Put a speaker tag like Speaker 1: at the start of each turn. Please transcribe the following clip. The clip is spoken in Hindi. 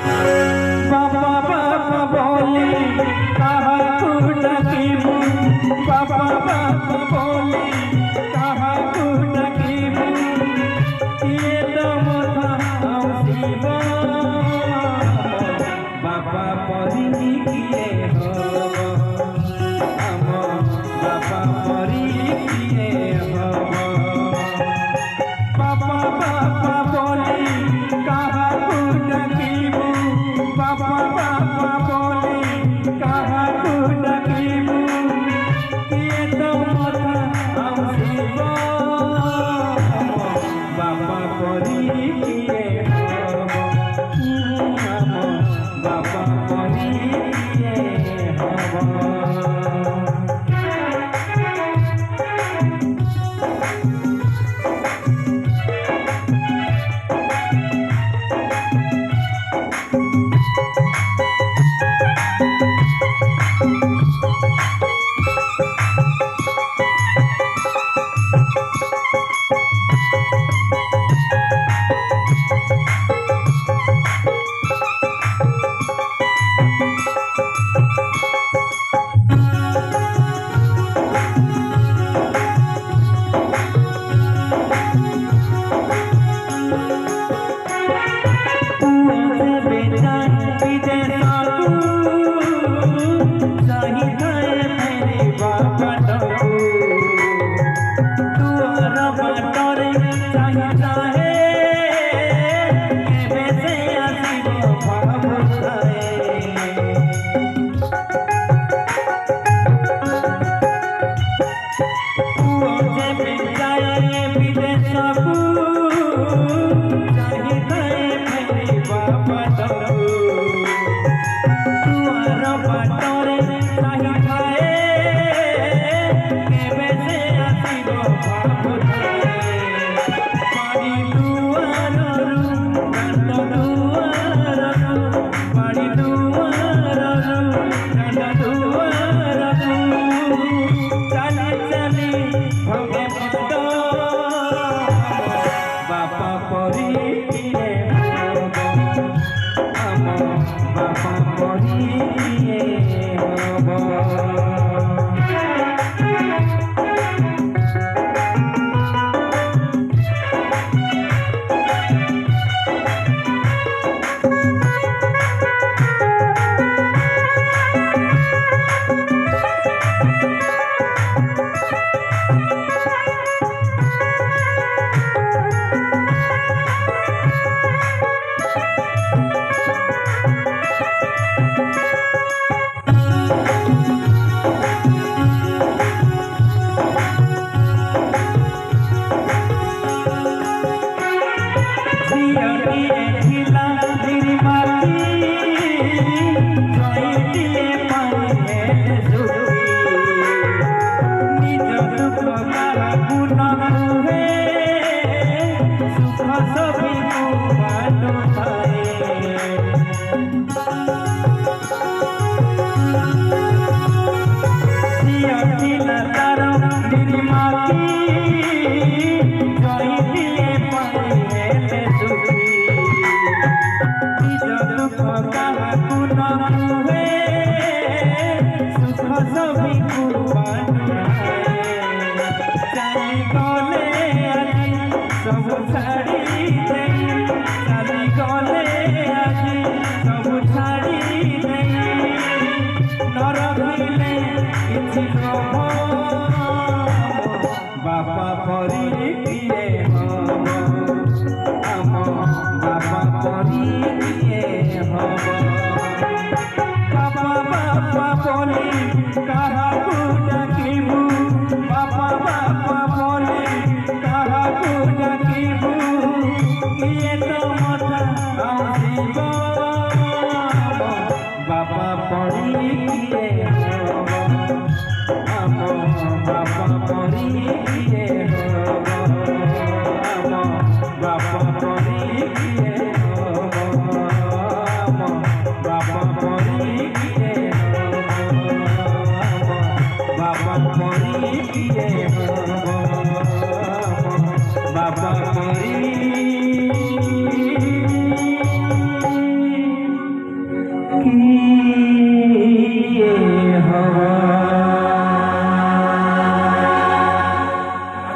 Speaker 1: बाबा बाबा बोली कहा तू डकीबू, बाबा बाबा बोली कहा तू डकीबू, ये तो मथा शिव बाबा परी किए हो, हम बाबा परी किए हो। बाबा बाबा बोली कहा तू डकीबू, बाबा बाबा बोली कहा तू डकीबू, ये तो मथा शिव बाबा परी किए हो, हम बाबा परी किए हो। बाबा परी किए हो। बाबा परी किए हो, हम बाबा परी किए हो। কি